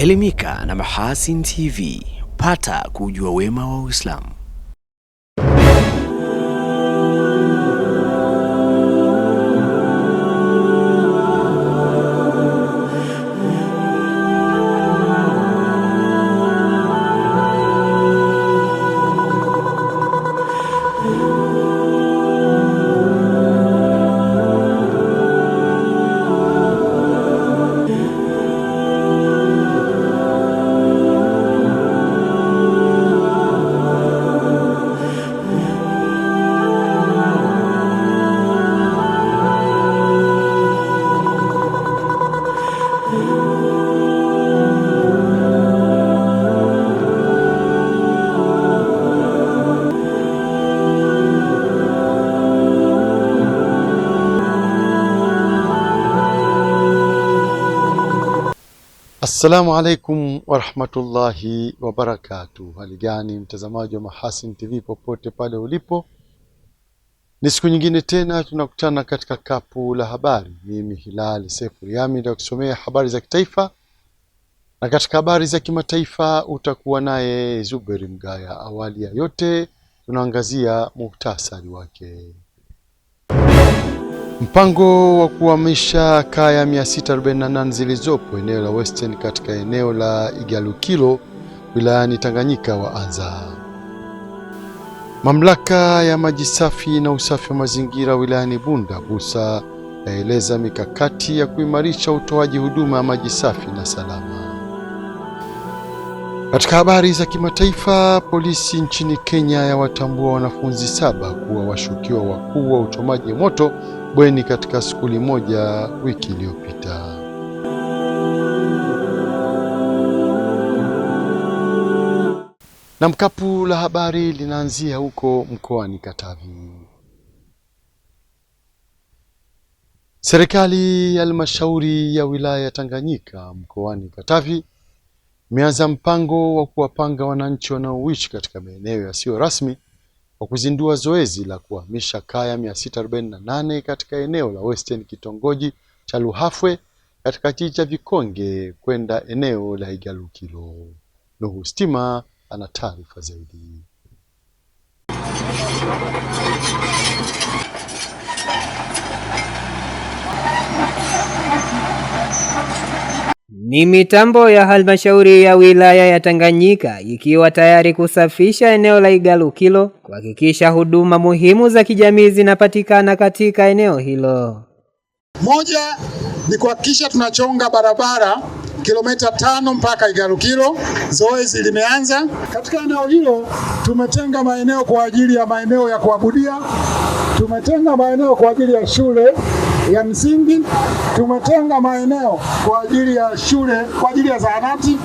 Elimika na Mahasin TV. Pata kujua wema wa Uislamu. Assalamu alaikum wa rahmatullahi wa barakatuh. Hali gani mtazamaji wa Mahasin TV popote pale ulipo? Ni siku nyingine tena tunakutana katika kapu la habari. Mimi Hilal Sefu Yami ndio kusomea habari za kitaifa, na katika habari za kimataifa utakuwa naye Zuberi Mgaya. Awali ya yote tunaangazia muhtasari wake. Mpango wa kuhamisha kaya 648 zilizopo eneo la Western katika eneo la Igalukilo wilayani Tanganyika waanza. Mamlaka ya maji safi na usafi wa mazingira wilayani Bunda Busa yaeleza mikakati ya kuimarisha utoaji huduma ya maji safi na salama. Katika habari za kimataifa, polisi nchini Kenya yawatambua wanafunzi 7 kuwa washukiwa wakuu wa uchomaji moto bweni katika skuli moja wiki iliyopita. Na mkapu la habari linaanzia huko mkoani Katavi. Serikali ya halmashauri ya wilaya ya Tanganyika mkoani Katavi imeanza mpango wa kuwapanga wananchi wanaoishi katika maeneo yasiyo rasmi kwa kuzindua zoezi la kuhamisha kaya 648 katika eneo la Western kitongoji cha Luhafwe katika kijiji cha Vikonge kwenda eneo la Igalukilo. Nuhu Stima ana taarifa zaidi. Ni mitambo ya halmashauri ya wilaya ya Tanganyika ikiwa tayari kusafisha eneo la Igalukilo kuhakikisha huduma muhimu za kijamii zinapatikana katika eneo hilo. Moja ni kuhakikisha tunachonga barabara kilomita 5 mpaka Igalukilo. Zoezi limeanza. Katika eneo hilo tumetenga maeneo kwa ajili ya maeneo ya kuabudia, tumetenga maeneo kwa ajili ya shule ya msingi, tumetenga maeneo kwa ajili ya shule, kwa ajili ya zahanati,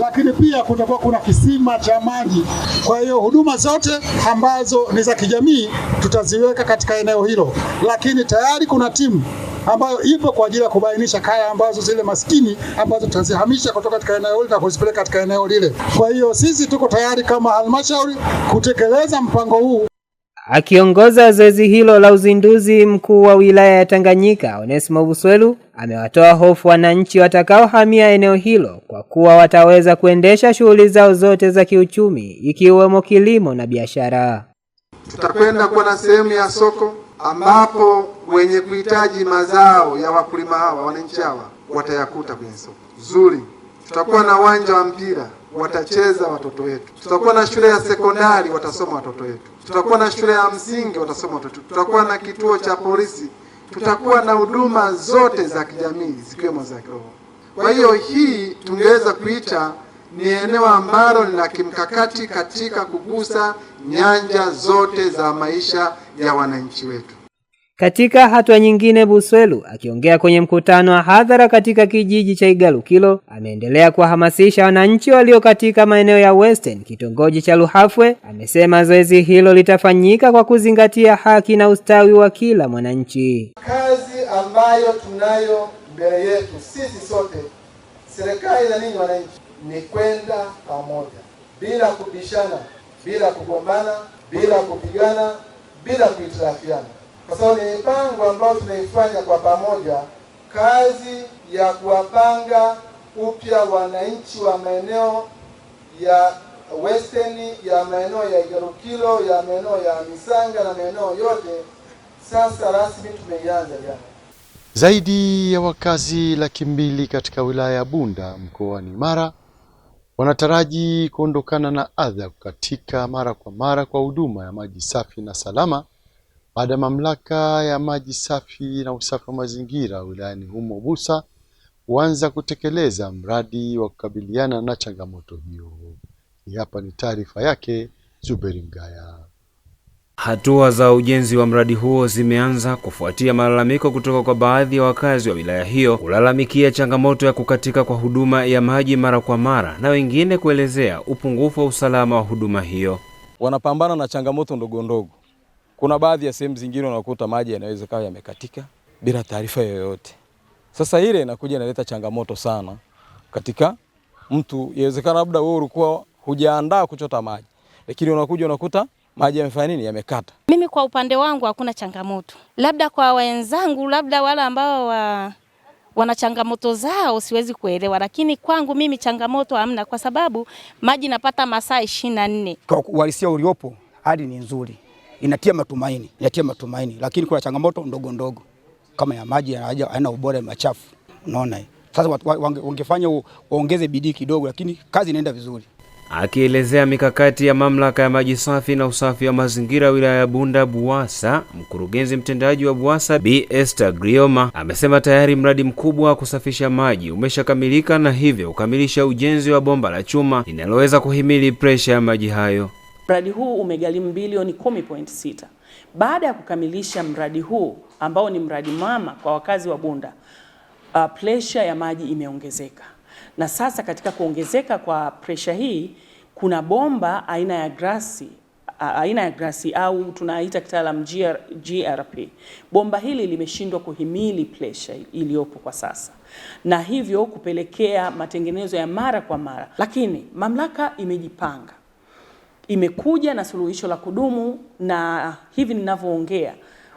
lakini pia kutakuwa kuna kisima cha maji. Kwa hiyo huduma zote ambazo ni za kijamii tutaziweka katika eneo hilo, lakini tayari kuna timu ambayo ipo kwa ajili ya kubainisha kaya ambazo zile maskini ambazo tutazihamisha kutoka katika eneo hili na kuzipeleka katika eneo lile. Kwa hiyo sisi tuko tayari kama halmashauri kutekeleza mpango huu. Akiongoza zoezi hilo la uzinduzi, mkuu wa wilaya ya Tanganyika Onesmo Buswelu amewatoa hofu wananchi watakaohamia eneo hilo kwa kuwa wataweza kuendesha shughuli zao zote za kiuchumi ikiwemo kilimo na biashara. Tutakwenda kuwa na sehemu ya soko ambapo wenye kuhitaji mazao ya wakulima hawa, wananchi hawa watayakuta kwenye soko zuri. Tutakuwa na uwanja wa mpira, watacheza watoto wetu. Tutakuwa na shule ya sekondari, watasoma watoto wetu. Tutakuwa na shule ya msingi, watasoma watoto. Tutakuwa na kituo cha polisi. Tutakuwa na huduma zote za kijamii zikiwemo za kiroho. Kwa hiyo hii tungeweza kuita ni eneo ambalo ni la kimkakati katika kugusa nyanja zote za maisha ya wananchi wetu. Katika hatua nyingine, Buswelu akiongea kwenye mkutano wa hadhara katika kijiji cha Igalukilo ameendelea kuhamasisha wananchi walio katika maeneo ya Western kitongoji cha Luhafwe. Amesema zoezi hilo litafanyika kwa kuzingatia haki na ustawi wa kila mwananchi. Kazi ambayo tunayo mbele yetu sisi sote, serikali na ninyi wananchi, ni kwenda pamoja bila kubishana, bila kugombana, bila kupigana, bila kuitirafiana. Kwa sababu ni mipango ambayo tunaifanya kwa pamoja, kazi ya kuwapanga upya wananchi wa maeneo ya Western, ya maeneo ya Igalukilo, ya maeneo ya Misanga na maeneo yote. Sasa rasmi tumeianza jana. Zaidi ya wakazi 200,000 katika wilaya ya Bunda mkoani Mara wanataraji kuondokana na adha kukatika mara kwa mara kwa huduma ya maji safi na salama baada ya mamlaka ya maji safi na usafi wa mazingira wilayani humo Busa kuanza kutekeleza mradi wa kukabiliana na changamoto hiyo. Hapa ni taarifa yake Zuberi Mgaya. Hatua za ujenzi wa mradi huo zimeanza kufuatia malalamiko kutoka kwa baadhi ya wakazi wa wilaya hiyo kulalamikia changamoto ya kukatika kwa huduma ya maji mara kwa mara na wengine kuelezea upungufu wa usalama wa huduma hiyo. Wanapambana na changamoto ndogo ndogo. Kuna baadhi ya sehemu zingine unakuta maji yanaweza kawa yamekatika bila taarifa yoyote. Sasa ile inakuja inaleta changamoto sana katika mtu, inawezekana labda wewe ulikuwa hujaandaa kuchota maji, lakini unakuja unakuta maji yamefanya nini, yamekata. Mimi kwa upande wangu hakuna changamoto. Labda kwa wenzangu, labda wale ambao wana changamoto zao siwezi kuelewa, lakini kwangu mimi changamoto hamna kwa sababu maji napata masaa 24. Kwa uhalisia uliopo hali ni nzuri. Inatia matumaini, lakini kuna changamoto ndogo ndogo kama ya maji hayana ubora, machafu. Unaona hiyo. Sasa wangefanya waongeze bidii kidogo, lakini kazi inaenda vizuri. Akielezea mikakati ya mamlaka ya maji safi na usafi wa mazingira wilaya ya Bunda Buwasa, mkurugenzi mtendaji wa Buwasa Bi Esther Grioma amesema tayari mradi mkubwa wa kusafisha maji umeshakamilika na hivyo kukamilisha ujenzi wa bomba la chuma linaloweza kuhimili presha ya maji hayo. Mradi huu umegharimu bilioni 10.6. Baada ya kukamilisha mradi huu ambao ni mradi mama kwa wakazi wa Bunda, presha ya maji imeongezeka. Na sasa katika kuongezeka kwa presha hii kuna bomba aina ya grasi au tunaita kitaalamu GRP. Bomba hili limeshindwa kuhimili presha iliyopo kwa sasa, na hivyo kupelekea matengenezo ya mara kwa mara. Lakini mamlaka imejipanga, imekuja na suluhisho la kudumu, na hivi ninavyoongea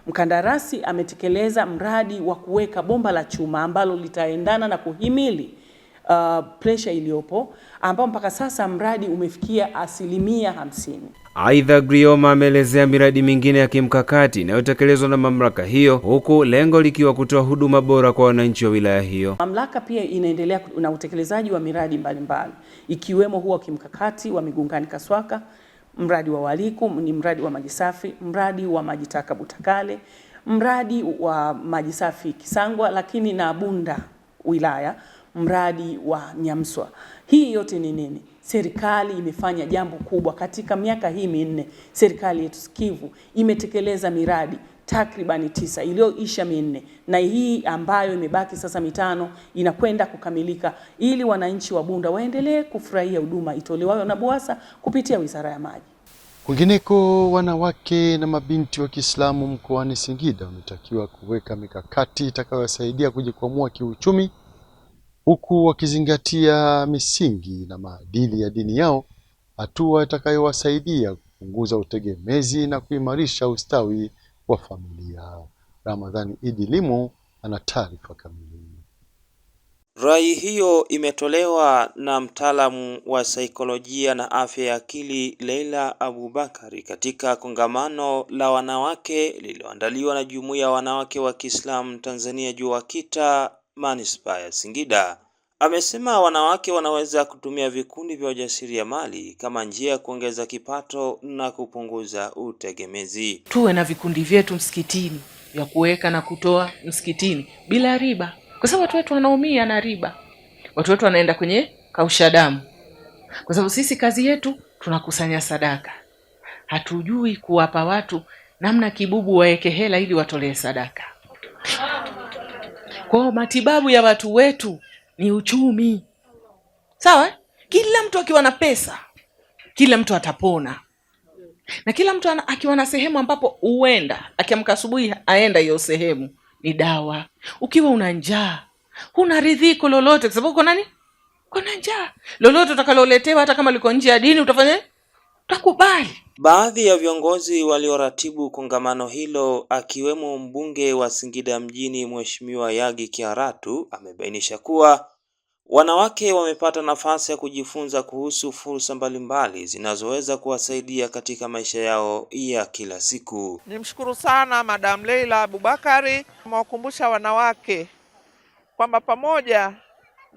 mkandarasi ametekeleza mradi wa kuweka bomba la chuma ambalo litaendana na kuhimili pressure iliyopo, ambao mpaka sasa mradi umefikia 50%. Aidha, Grioma ameelezea miradi mingine ya kimkakati inayotekelezwa na mamlaka hiyo, huku lengo likiwa kutoa huduma bora kwa wananchi wa wilaya hiyo. Mamlaka pia inaendelea na utekelezaji wa miradi mbalimbali ikiwemo huo kimkakati wa Migungani Kaswaka, mradi wa Waliku, ni mradi wa maji safi, mradi wa maji taka Butakale, mradi wa maji safi Kisangwa, lakini na Bunda wilaya mradi wa Nyamswa. Hii yote ni nini? Serikali imefanya jambo kubwa katika miaka hii minne. Serikali yetu sikivu imetekeleza miradi takribani 9 iliyoisha 4, na hii ambayo imebaki sasa 5 inakwenda kukamilika ili wananchi wa Bunda waendelee kufurahia huduma itolewayo na Buwasa kupitia Wizara ya Maji. Kwingineko, wanawake na mabinti wa Kiislamu mkoani Singida wametakiwa kuweka mikakati itakayowasaidia kujikwamua kiuchumi, huku wakizingatia misingi na maadili ya dini yao, hatua itakayowasaidia kupunguza utegemezi na kuimarisha ustawi wa familia. Ramadhani Idi Limo ana taarifa kamili. Rai hiyo imetolewa na mtaalamu wa saikolojia na afya ya akili Leila Abubakari katika kongamano la wanawake lililoandaliwa na Jumuiya ya Wanawake wa Kiislamu Tanzania JUWAKITA Manispaa ya Singida. Amesema wanawake wanaweza kutumia vikundi vya ujasiriamali kama njia ya kuongeza kipato na kupunguza utegemezi. Tuwe na vikundi vyetu msikitini vya kuweka na kutoa msikitini bila riba, kwa sababu watu wetu wanaumia na riba. Watu wetu wanaenda kwenye kausha damu, kwa sababu sisi kazi yetu tunakusanya sadaka. Hatujui kuwapa watu namna kibubu waweke hela ili watolee sadaka. Kwa matibabu ya watu wetu ni uchumi. Sawa? Kila mtu akiwa na pesa, kila mtu atapona. Na kila mtu akiwa na sehemu ambapo uenda, akiamka asubuhi aenda hiyo sehemu, ni dawa. Ukiwa una njaa, huna ridhiko lolote kwa sababu uko nani? Kuna njaa. Lolote utakaloletewa hata kama liko nje ya dini utafanya? Utakubali. Baadhi ya viongozi walioratibu kongamano hilo akiwemo mbunge wa Singida mjini Mheshimiwa Yagi Kiaratu amebainisha kuwa Wanawake wamepata nafasi ya kujifunza kuhusu fursa mbalimbali zinazoweza kuwasaidia katika maisha yao ya kila siku. Nimshukuru sana Madam Leila Abubakari, amewakumbusha wanawake kwamba pamoja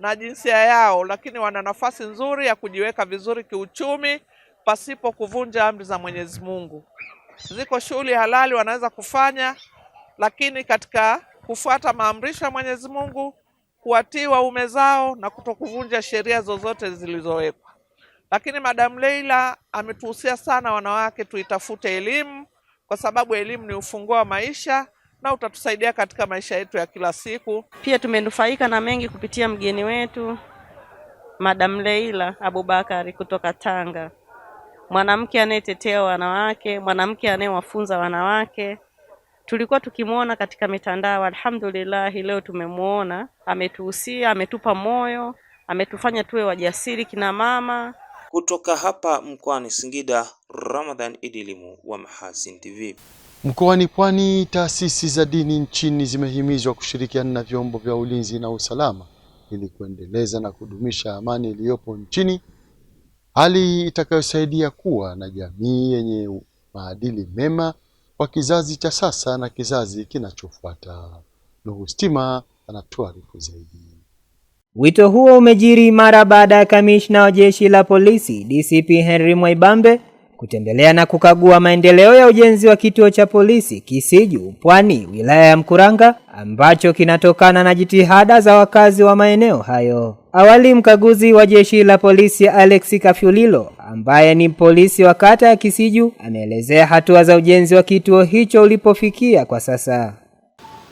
na jinsia yao lakini wana nafasi nzuri ya kujiweka vizuri kiuchumi pasipo kuvunja amri za Mwenyezi Mungu. Ziko shughuli halali wanaweza kufanya, lakini katika kufuata maamrisho ya Mwenyezi Mungu, kuwatii waume zao na kutokuvunja sheria zozote zilizowekwa. Lakini Madam Leila ametuhusia sana wanawake tuitafute elimu, kwa sababu elimu ni ufunguo wa maisha na utatusaidia katika maisha yetu ya kila siku. Pia tumenufaika na mengi kupitia mgeni wetu Madam Leila Abubakari kutoka Tanga. Mwanamke anayetetea wanawake, mwanamke anayewafunza wanawake. Tulikuwa tukimuona katika mitandao, alhamdulillah leo tumemuona, ametuhusia, ametupa moyo, ametufanya tuwe wajasiri kina mama. Kutoka hapa mkoani Singida, Ramadhan Idilimu wa Mahasin TV. Mkoani Pwani, taasisi za dini nchini zimehimizwa kushirikiana na vyombo vya ulinzi na usalama ili kuendeleza na kudumisha amani iliyopo nchini, hali itakayosaidia kuwa na jamii yenye maadili mema kwa kizazi cha sasa na kizazi kinachofuata. Nuhu Stima anatuarifu zaidi. Wito huo umejiri mara baada ya kamishna wa jeshi la polisi DCP Henry Mwaibambe kutembelea na kukagua maendeleo ya ujenzi wa kituo cha polisi Kisiju, Pwani, wilaya ya Mkuranga, ambacho kinatokana na jitihada za wakazi wa maeneo hayo. Awali mkaguzi wa jeshi la polisi Alex Kafyulilo, ambaye ni polisi wa kata ya Kisiju, ameelezea hatua za ujenzi wa kituo hicho ulipofikia kwa sasa.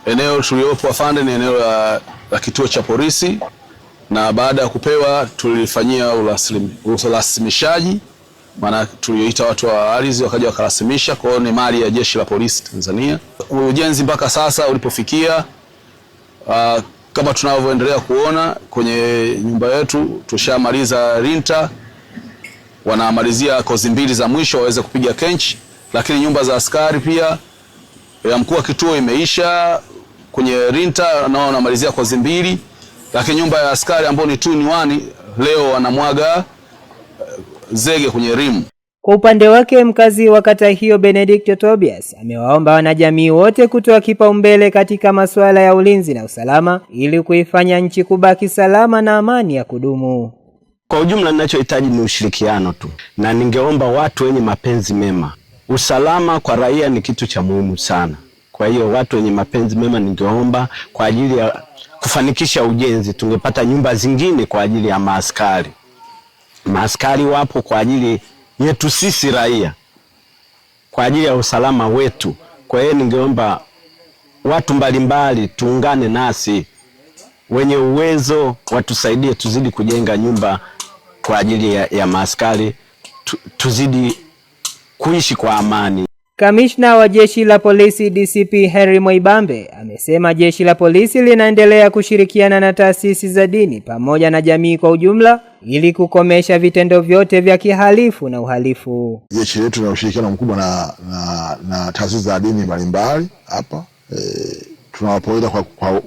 Eneo tuliopo afande ni eneo la kituo cha polisi, na baada ya kupewa tulifanyia urasimishaji, maana tulioita watu wa ardhi wakaja wakarasimisha, kwa hiyo ni mali ya jeshi la polisi Tanzania. Ujenzi mpaka sasa ulipofikia, kama tunavyoendelea kuona kwenye nyumba yetu, tushamaliza rinta, wanamalizia kozi mbili za mwisho waweze kupiga kenchi, lakini nyumba za askari pia ya mkuu wa kituo imeisha kwenye rinta, nao wanamalizia kozi mbili, lakini nyumba ya askari ambao ni 2-in-1 leo wanamwaga zege kwenye rimu. Kwa upande wake mkazi wa kata hiyo Benedict Tobias amewaomba wanajamii wote kutoa kipaumbele katika masuala ya ulinzi na usalama ili kuifanya nchi kubaki salama na amani ya kudumu. Kwa ujumla ninachohitaji ni ushirikiano tu, na ningeomba watu wenye mapenzi mema. Usalama kwa raia ni kitu cha muhimu sana. Kwa hiyo watu wenye mapenzi mema ningeomba kwa ajili ya kufanikisha ujenzi tungepata nyumba zingine kwa ajili ya maaskari. Maaskari wapo kwa ajili yetu sisi raia, kwa ajili ya usalama wetu. Kwa hiyo ningeomba watu mbalimbali tuungane nasi, wenye uwezo watusaidie tuzidi kujenga nyumba kwa ajili ya maaskari, tuzidi kuishi kwa amani. Kamishna wa jeshi la polisi DCP Henry Mwaibambe amesema jeshi la polisi linaendelea kushirikiana na taasisi za dini pamoja na jamii kwa ujumla ili kukomesha vitendo vyote vya kihalifu na uhalifu. Jeshi letu lina ushirikiano mkubwa na taasisi za dini mbalimbali hapa. Tunawapongeza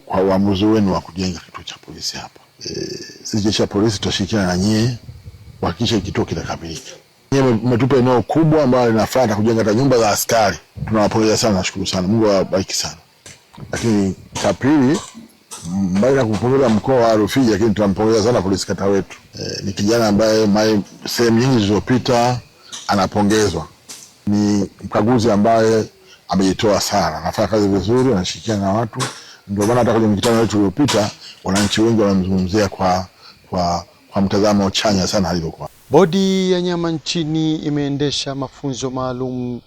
kwa uamuzi wenu wa kujenga kituo cha polisi hapa. Sisi jeshi la polisi tutashirikiana na nyie kuhakikisha kituo kinakamilika. Nyie mmetupa eneo kubwa ambalo linafaa kujenga hata nyumba za askari. Tunawapongeza sana, nashukuru sana. Mungu awabariki sana. Lakini cha pili, mbali na kupongeza mkoa wa Rufiji, lakini tunampongeza sana polisi kata wetu. Ni kijana ambaye sehemu nyingi zilizopita anapongezwa. Ni mkaguzi ambaye amejitoa sana, anafanya kazi vizuri, anashirikiana na watu. Ndio maana hata kwenye mkutano wetu uliopita wananchi wengi wanamzungumzia kwa mtazamo chanya sana alivyokuwa. Bodi ya nyama nchini imeendesha mafunzo maalum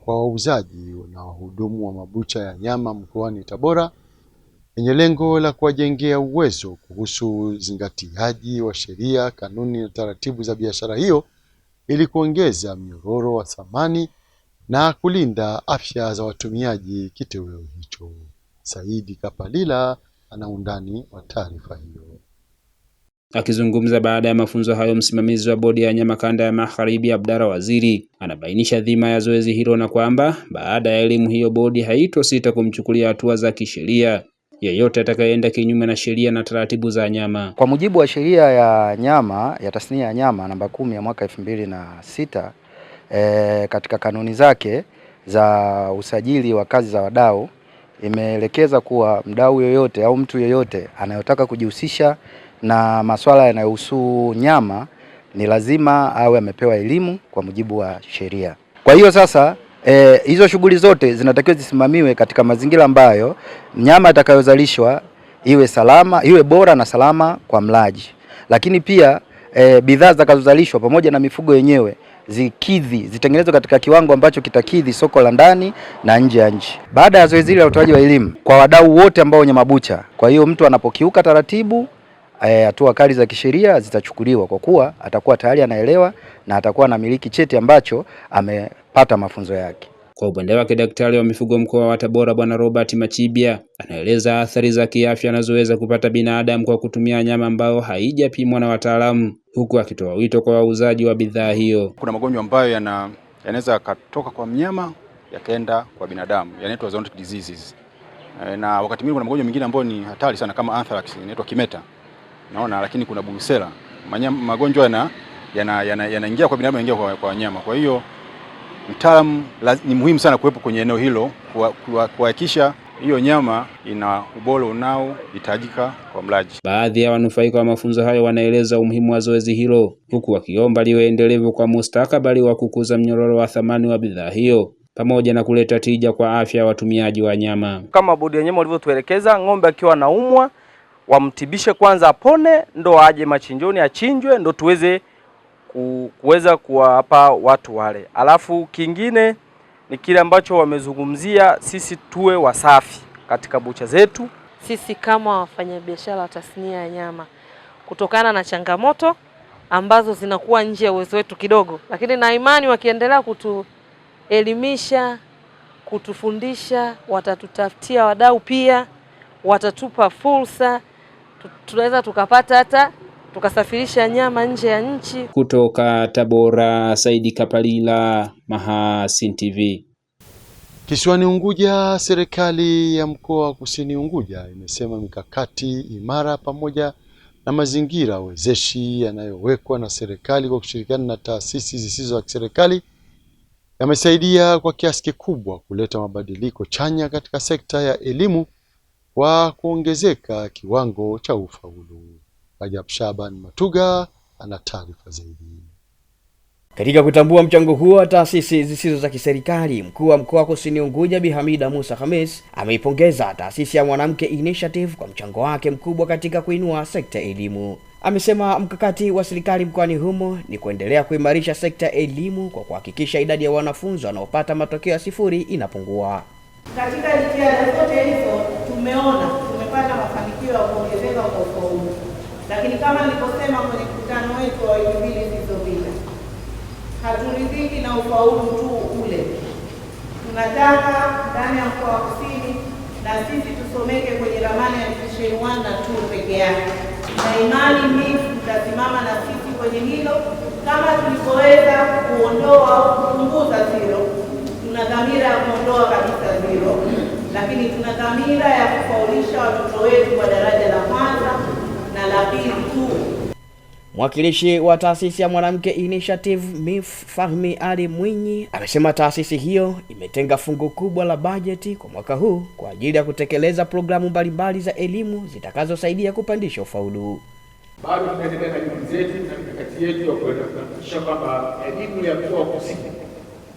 kwa wauzaji na wahudumu wa mabucha ya nyama mkoani Tabora yenye lengo la kuwajengea uwezo kuhusu uzingatiaji wa sheria, kanuni na taratibu za biashara hiyo ili kuongeza mnyororo wa thamani na kulinda afya za watumiaji kitoweo hicho. Saidi Kapalila ana undani wa taarifa hiyo. Akizungumza baada ya mafunzo hayo, msimamizi wa bodi ya nyama kanda ya Magharibi Abdara Waziri anabainisha dhima ya zoezi hilo na kwamba baada ya elimu hiyo bodi haitosita kumchukulia hatua za kisheria yeyote atakayeenda kinyume na sheria na taratibu za nyama. Kwa mujibu wa sheria ya nyama ya tasnia ya nyama namba 10 ya mwaka 2006, katika kanuni zake za usajili wa kazi za wadau imeelekeza kuwa mdau yoyote au mtu yoyote anayotaka kujihusisha na masuala yanayohusu nyama ni lazima awe amepewa elimu kwa mujibu wa sheria. Kwa hiyo sasa hizo shughuli zote zinatakiwa zisimamiwe katika mazingira ambayo nyama itakayozalishwa iwe salama, iwe bora na salama kwa mlaji. Lakini pia bidhaa zitakazozalishwa pamoja na mifugo yenyewe zitengenezwe katika kiwango ambacho kitakidhi soko la ndani na nje ya nchi. Baada ya zoezi la utoaji wa elimu kwa wadau wote ambao wenye mabucha, kwa hiyo mtu anapokiuka taratibu, hatua kali za kisheria zitachukuliwa kwa kuwa atakuwa tayari anaelewa na atakuwa anamiliki cheti ambacho amepata mafunzo yake. Kwa upande wake daktari wa mifugo mkoa wa Tabora Bwana Robert Machibia anaeleza athari za kiafya anazoweza kupata binadamu kwa kutumia nyama ambayo haijapimwa na wataalamu, huku akitoa wito kwa wauzaji wa bidhaa hiyo. Kuna magonjwa ambayo yanaweza kutoka kwa mnyama yakaenda kwa binadamu, yanaitwa zoonotic diseases. Na wakati mwingine kuna magonjwa mengine ambayo ni hatari sana kama anthrax, inaitwa kimeta. Naona, lakini kuna Brucella. Magonjwa yanaingia kwa binadamu, yanaingia kwa wanyama. Kwa hiyo mtaalamu ni muhimu sana kuwepo kwenye eneo hilo kuhakikisha hiyo nyama ina ubora unaohitajika kwa mlaji. Baadhi ya wanufaika wa mafunzo hayo wanaeleza umuhimu wa zoezi hilo, huku wakiomba liwe endelevu kwa mustakabali wa kukuza mnyororo wa thamani wa bidhaa hiyo pamoja na kuleta tija kwa afya ya watumiaji wa nyama. Kama bodi ya nyama walivyotuelekeza, ng'ombe akiwa naumwa wamtibishe kwanza apone, ndo aje machinjoni achinjwe, ndo tuweze kuweza kuwapa watu wale. Alafu kingine ni kile ambacho wamezungumzia, sisi tuwe wasafi katika bucha zetu. Sisi kama wafanyabiashara wa tasnia ya nyama, kutokana na changamoto ambazo zinakuwa nje ya uwezo wetu kidogo, lakini na imani wakiendelea kutuelimisha, kutufundisha, watatutafutia wadau pia, watatupa fursa, tunaweza tukapata hata tukasafirisha nyama nje ya nchi. Kutoka Tabora, Saidi Kapalila, Mahasin TV. Kisiwani Unguja, serikali ya mkoa wa Kusini Unguja imesema mikakati imara pamoja na mazingira wezeshi yanayowekwa na serikali kwa kushirikiana na taasisi zisizo za kiserikali yamesaidia kwa kiasi kikubwa kuleta mabadiliko chanya katika sekta ya elimu kwa kuongezeka kiwango cha ufaulu. Rajab Shaban Matuga ana taarifa zaidi. Katika kutambua mchango huo wa taasisi zisizo za kiserikali, mkuu wa mkoa wa Kusini Unguja Bi Hamida Musa Khamis ameipongeza taasisi ya Mwanamke Initiative kwa mchango wake mkubwa katika kuinua sekta ya elimu. Amesema mkakati wa serikali mkoani humo ni kuendelea kuimarisha sekta ya elimu kwa kuhakikisha idadi ya wanafunzi wanaopata matokeo ya sifuri inapungua. Katika jitihada zote hizo tumepata mafanikio ya kuongezeka kwa ufaulu. Lakini kama niliposema kwenye mkutano wetu wa wiki mbili zilizopita, haturidhiki na ufaulu tu ule. Tunataka ndani ya mkoa wa Kusini na sisi tusomeke kwenye ramani ya division 1 na 2 peke yake. Na imani MIF tutasimama na sisi kwenye hilo. Kama tulipoweza kuondoa au kupunguza zero, tuna dhamira ya kuondoa kabisa zero, lakini tuna dhamira ya kufaulisha watoto wetu kwa daraja la kwanza na la pili tu. Mwakilishi wa taasisi ya Mwanamke Initiative MIF Fahmi Ali Mwinyi amesema taasisi hiyo imetenga fungu kubwa la bajeti kwa mwaka huu kwa ajili ya kutekeleza programu mbalimbali za elimu zitakazosaidia kupandisha ufaulu. Bado tunaendelea na juhudi zetu na mikakati yetu ya kuhakikisha kwamba elimu ya mkoa wa Kusini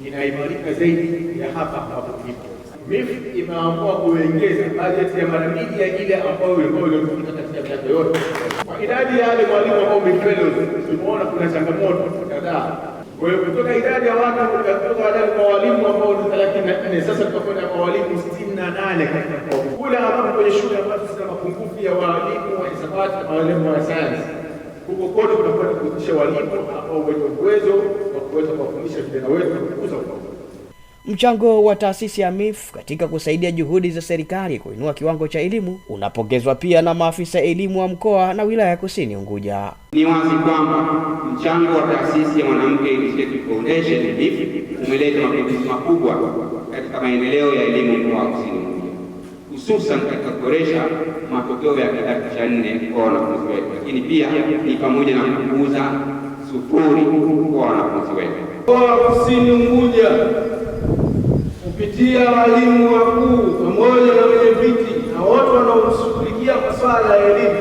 inaimarika zaidi ya hapa ambapo ipo. MIF imeamua kuongeza bajeti ya mara mbili ya ile ambayo ilikuwa inatumika katika miaka yote. Kwa idadi ya wale walimu ambao wamefellows, tumeona kuna changamoto kadhaa. Kwa hiyo kutoka idadi ya watu kutoka idadi kwa walimu ambao ni 34, sasa tutafanya kwa walimu 68 katika mkoa. Kule ambapo kwenye shule ambazo zina mapungufu ya walimu wa hisabati na walimu wa sayansi, huko kote tunakwenda kuhusisha walimu ambao wenye uwezo wa kuweza kuwafundisha vijana wetu na kukuza ufaulu. Mchango wa taasisi ya MIF katika kusaidia juhudi za serikali kuinua kiwango cha elimu unapongezwa pia na maafisa elimu wa mkoa na wilaya ya Kusini Unguja. Ni wazi kwamba mchango wa taasisi ya Mwanamke Initiative Foundation MIF umeleta mapinduzi makubwa katika maendeleo ya elimu mkoa wa Kusini Unguja, hususan katika kuboresha matokeo ya kidato cha 4 kwa wanafunzi wetu, lakini pia ni pamoja na kupunguza sufuri kwa wanafunzi wetu. Mkoa wa Kusini Unguja kupitia walimu wakuu pamoja na wenye viti na wote wanaoshughulikia masuala ya elimu,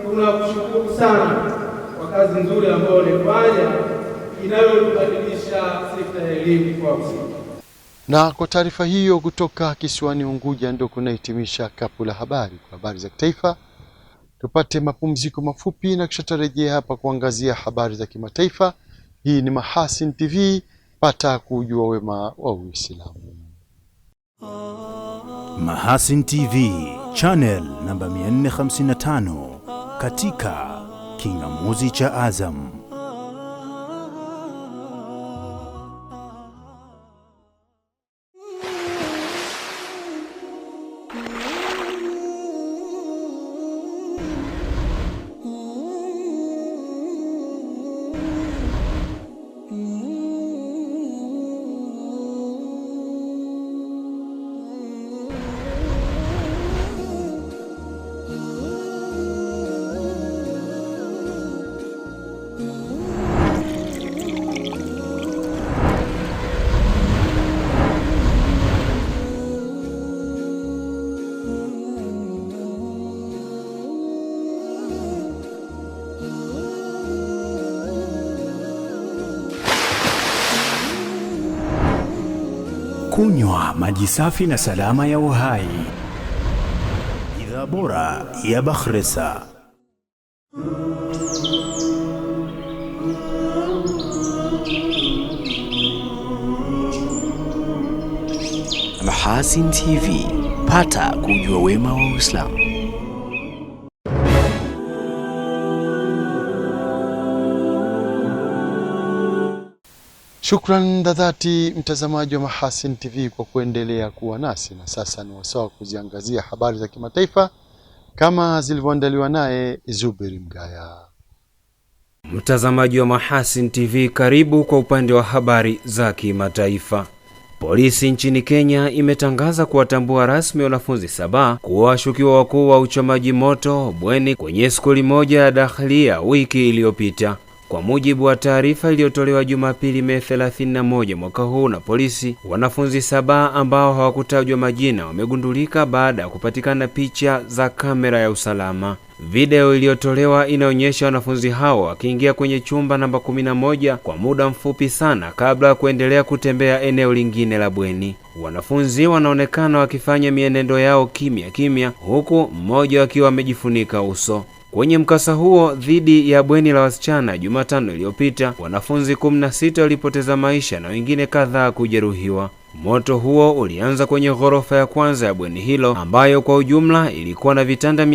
tunakushukuru sana kwa kazi nzuri ambayo ulifanya inayobadilisha sekta ya elimu kwa Kusini. Na kwa taarifa hiyo kutoka kisiwani Unguja ndio kunahitimisha kapu la habari kwa habari za kitaifa. Tupate mapumziko mafupi na kisha tarejea hapa kuangazia habari za kimataifa. Hii ni Mahasin TV, pata kujua wema wa Uislamu. Mahasin TV, channel namba 455 katika kingamuzi cha Azam. Kunywa maji safi na salama ya uhai. Bidhaa bora ya Bakhresa. Mahasin TV, pata kujua wema wa Uislamu. Shukran dhati mtazamaji wa Mahasin TV kwa kuendelea kuwa nasi, na sasa ni wasaa kuziangazia habari za kimataifa kama zilivyoandaliwa naye Zuberi Mgaya. Mtazamaji wa Mahasin TV, karibu kwa upande wa habari za kimataifa. Polisi nchini Kenya imetangaza kuwatambua rasmi wanafunzi 7 kuwa washukiwa wakuu wa uchomaji moto bweni kwenye skuli moja ya Dakhlia wiki iliyopita. Kwa mujibu wa taarifa iliyotolewa Jumapili Mei 31 mwaka huu na polisi, wanafunzi 7 ambao hawakutajwa majina wamegundulika baada ya kupatikana picha za kamera ya usalama. Video iliyotolewa inaonyesha wanafunzi hao wakiingia kwenye chumba namba 11 kwa muda mfupi sana kabla ya kuendelea kutembea eneo lingine la bweni. Wanafunzi wanaonekana wakifanya mienendo yao kimya kimya, huku mmoja akiwa amejifunika uso. Kwenye mkasa huo dhidi ya bweni la wasichana Jumatano iliyopita, wanafunzi 16 walipoteza maisha na wengine kadhaa kujeruhiwa. Moto huo ulianza kwenye ghorofa ya kwanza ya bweni hilo ambayo kwa ujumla ilikuwa na vitanda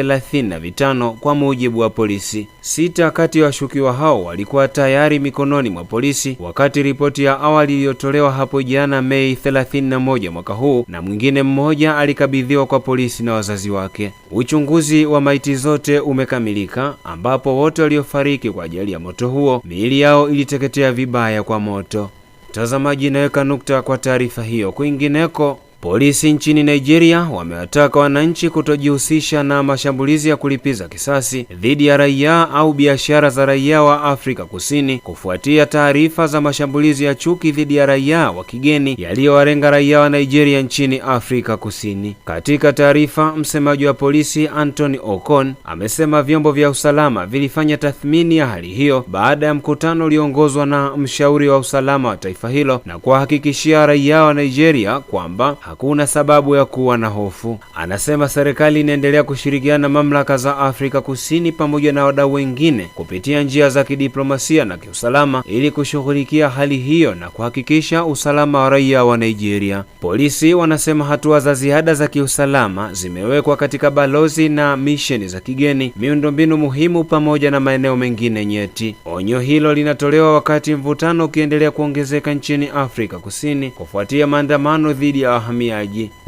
135 kwa mujibu wa polisi. 6 kati ya washukiwa hao walikuwa tayari mikononi mwa polisi wakati ripoti ya awali iliyotolewa hapo jana Mei 31 mwaka huu, na mwingine mmoja alikabidhiwa kwa polisi na wazazi wake. Uchunguzi wa maiti zote umekamilika ambapo wote waliofariki kwa ajali ya moto huo miili yao iliteketea vibaya kwa moto. Mtazamaji, naweka nukta kwa taarifa hiyo. Kwingineko, polisi nchini Nigeria wamewataka wananchi kutojihusisha na mashambulizi ya kulipiza kisasi dhidi ya raia au biashara za raia wa Afrika Kusini kufuatia taarifa za mashambulizi ya chuki dhidi ya raia wa kigeni yaliyowalenga raia wa Nigeria nchini Afrika Kusini. Katika taarifa, msemaji wa polisi Anthony Okon amesema vyombo vya usalama vilifanya tathmini ya hali hiyo baada ya mkutano ulioongozwa na mshauri wa usalama wa taifa hilo na kuhakikishia raia wa Nigeria kwamba hakuna sababu ya kuwa na hofu. Anasema serikali inaendelea kushirikiana na mamlaka za Afrika Kusini pamoja na wadau wengine kupitia njia za kidiplomasia na kiusalama ili kushughulikia hali hiyo na kuhakikisha usalama wa raia wa Nigeria. Polisi wanasema hatua za ziada za kiusalama zimewekwa katika balozi na misheni za kigeni, miundombinu muhimu pamoja na maeneo mengine nyeti. Onyo hilo linatolewa wakati mvutano ukiendelea kuongezeka nchini Afrika Kusini kufuatia maandamano dhidi ya wahamiaji.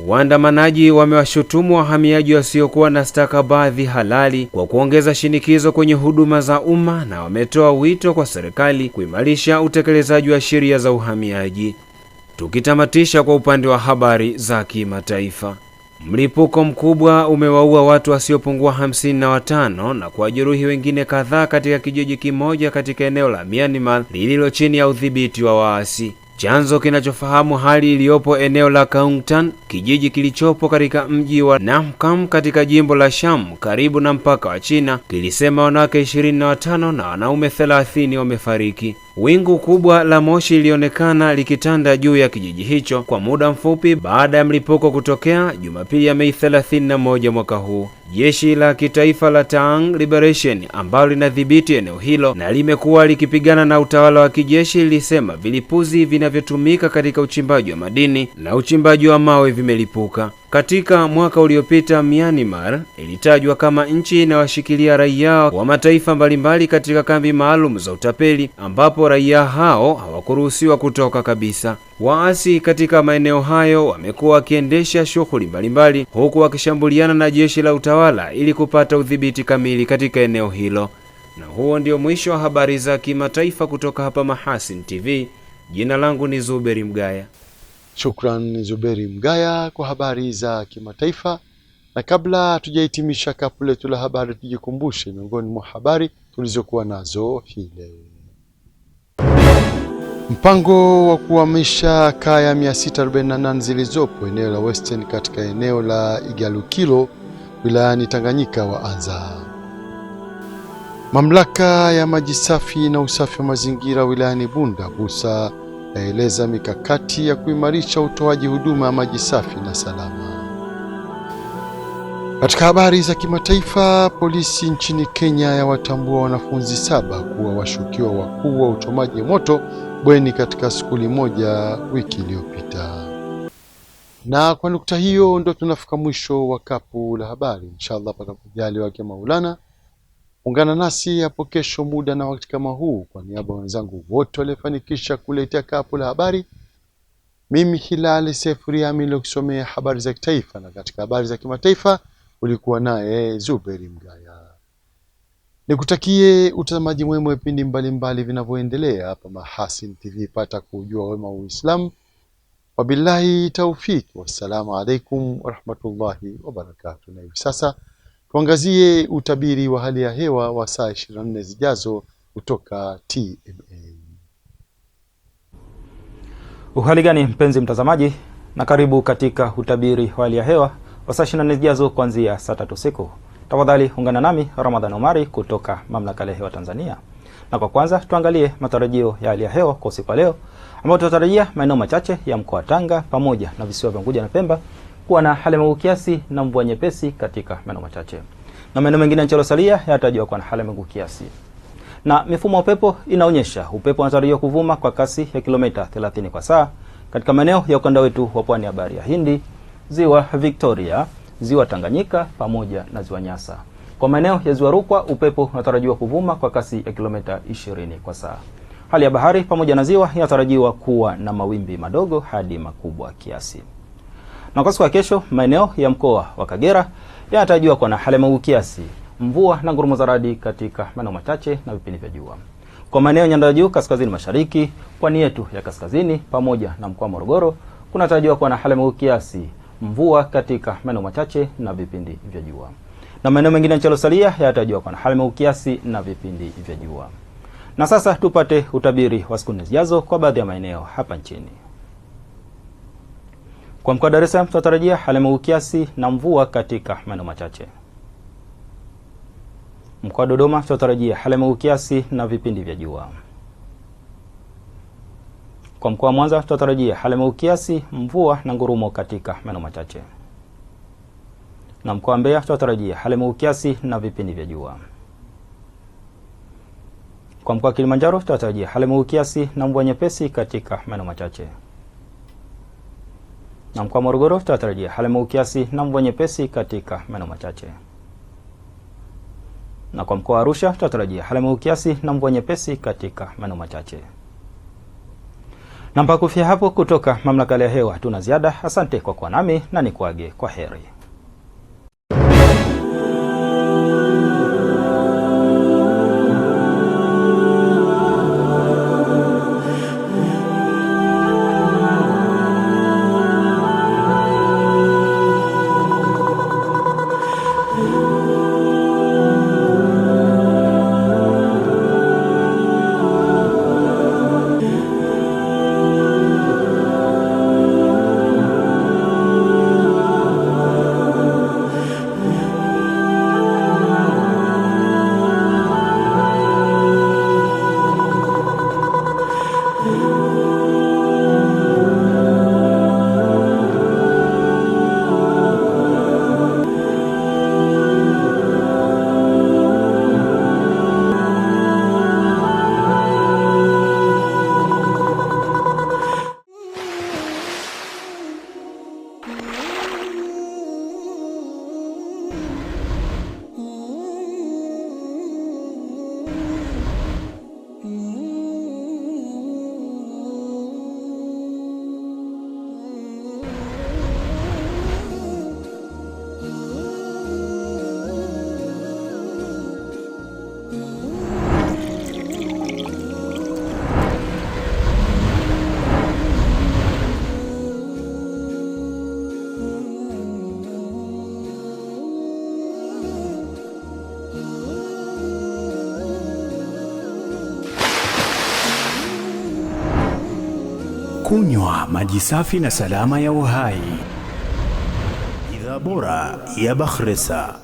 Waandamanaji wamewashutumu wahamiaji wasiokuwa na stakabadhi halali kwa kuongeza shinikizo kwenye huduma za umma na wametoa wito kwa serikali kuimarisha utekelezaji wa sheria za uhamiaji. Tukitamatisha kwa upande wa habari za kimataifa, Mlipuko mkubwa umewaua watu wasiopungua 55 na kuwajeruhi wengine kadhaa katika kijiji kimoja katika eneo la Myanmar lililo chini ya udhibiti wa waasi. Chanzo kinachofahamu hali iliyopo eneo la Kaungtan, kijiji kilichopo katika mji wa Nam Kam katika jimbo la Sham karibu na mpaka wa China, kilisema wanawake 25 na wanaume 30 wamefariki. Wingu kubwa la moshi lilionekana likitanda juu ya kijiji hicho kwa muda mfupi baada ya mlipuko kutokea Jumapili ya Mei 31 mwaka huu. Jeshi la kitaifa la Taang Liberation ambalo linadhibiti eneo hilo na limekuwa likipigana na utawala wa kijeshi lilisema vilipuzi vinavyotumika katika uchimbaji wa madini na uchimbaji wa mawe vimelipuka. Katika mwaka uliopita, Myanmar ilitajwa kama nchi inayowashikilia raia wa mataifa mbalimbali katika kambi maalum za utapeli ambapo raia hao hawakuruhusiwa kutoka kabisa. Waasi katika maeneo hayo wamekuwa wakiendesha shughuli mbalimbali huku wakishambuliana na jeshi la utawala ili kupata udhibiti kamili katika eneo hilo. Na huo ndio mwisho wa habari za kimataifa kutoka hapa Mahasin TV. Jina langu ni Zuberi Mgaya. Shukran Zuberi Mgaya kwa habari za kimataifa. Na kabla tujahitimisha kapu letu la habari, tujikumbushe miongoni mwa habari tulizokuwa nazo hii leo. Mpango wa kuhamisha kaya 648 zilizopo eneo la Western katika eneo la Igalukilo wilayani Tanganyika waanza. Mamlaka ya maji safi na usafi wa mazingira wilayani Bunda Busa yaeleza mikakati ya kuimarisha utoaji huduma ya maji safi na salama. Katika habari za kimataifa, polisi nchini Kenya yawatambua wanafunzi 7 kuwa washukiwa wakuu wa uchomaji moto bweni katika skuli moja wiki iliyopita. Na kwa nukta hiyo ndo tunafika mwisho wa kapu la habari. Inshallah patakujaliwa wake Maulana. Ungana nasi hapo kesho muda na wakati kama huu. Kwa niaba wenzangu wote waliofanikisha kuletea kapu la habari, mimi Hilali Sefuriami nilokusomea habari za kitaifa, na katika habari za kimataifa ulikuwa naye Zuberi Mgaya. Nikutakie utazamaji mwema wa vipindi mbalimbali vinavyoendelea hapa Mahasin TV. Pata kujua wema wa Uislamu. Wabillahi taufiki. Wassalamu alaikum warahmatullahi wabarakatuh. Na hivi sasa tuangazie utabiri wa hali ya hewa wa saa 24 zijazo kutoka TMA. Uhali gani mpenzi mtazamaji, na karibu katika utabiri wa hali ya hewa wa saa 24 zijazo kuanzia saa 3 usiku. Tafadhali ungana nami Ramadhan Omari kutoka Mamlaka ya Hewa Tanzania. Na kwa kwanza tuangalie matarajio ya hali ya hewa kwa usiku wa leo, ambapo tunatarajia maeneo machache ya mkoa wa Tanga pamoja na visiwa vya Unguja na Pemba kuwa na hali ya mawingu kiasi na mvua nyepesi katika maeneo machache. Na maeneo mengine yanayosalia yanatarajiwa kuwa na hali ya mawingu kiasi. Na mifumo ya upepo inaonyesha upepo unatarajiwa kuvuma kwa kasi ya kilomita 30 kwa saa katika maeneo ya ukanda wetu wa pwani ya Bahari ya Hindi, Ziwa Victoria, Ziwa Tanganyika pamoja na Ziwa Nyasa. Kwa maeneo ya Ziwa Rukwa upepo unatarajiwa kuvuma kwa kasi ya kilomita 20 kwa saa. Hali ya bahari pamoja na ziwa inatarajiwa kuwa na mawimbi madogo hadi makubwa kiasi. Na kwa siku ya kesho, maeneo ya mkoa wa Kagera yanatarajiwa kuwa na hali ya mawingu kiasi, mvua na ngurumo za radi katika maeneo machache na vipindi vya jua. Kwa maeneo ya nyanda ya juu kaskazini mashariki, pwani yetu ya kaskazini pamoja na mkoa wa Morogoro kunatarajiwa kuwa na hali ya mawingu kiasi, mvua katika maeneo machache na vipindi vya jua. Na maeneo mengine yaliyosalia yanatarajiwa kuwa na hali ya mawingu kiasi na vipindi vya jua. Na sasa tupate utabiri wa siku zijazo kwa baadhi ya maeneo hapa nchini. Kwa mkoa wa Dar es Salaam tunatarajia hali ya mawingu kiasi na mvua katika maeneo machache. Mkoa wa Dodoma tunatarajia hali ya mawingu kiasi na vipindi vya jua. Kwa mkoa wa Mwanza tunatarajia hali ya mawingu kiasi, mvua na ngurumo katika maeneo machache. Na mkoa wa Mbeya tunatarajia hali ya mawingu kiasi na vipindi vya jua. Kwa mkoa wa Kilimanjaro tunatarajia hali ya mawingu kiasi na mvua nyepesi katika maeneo machache. Na mkoa wa Morogoro tunatarajia hali ya mawingu kiasi na mvua nyepesi katika maeneo machache. Na kwa mkoa wa Arusha tunatarajia hali ya mawingu kiasi na mvua nyepesi katika maeneo machache. Na mpaka kufikia hapo kutoka Mamlaka ya Hewa tuna ziada. Asante kwa kuwa nami na nikuage kwa heri. Kunywa maji safi na salama ya uhai. Bidhaa bora ya Bakhresa.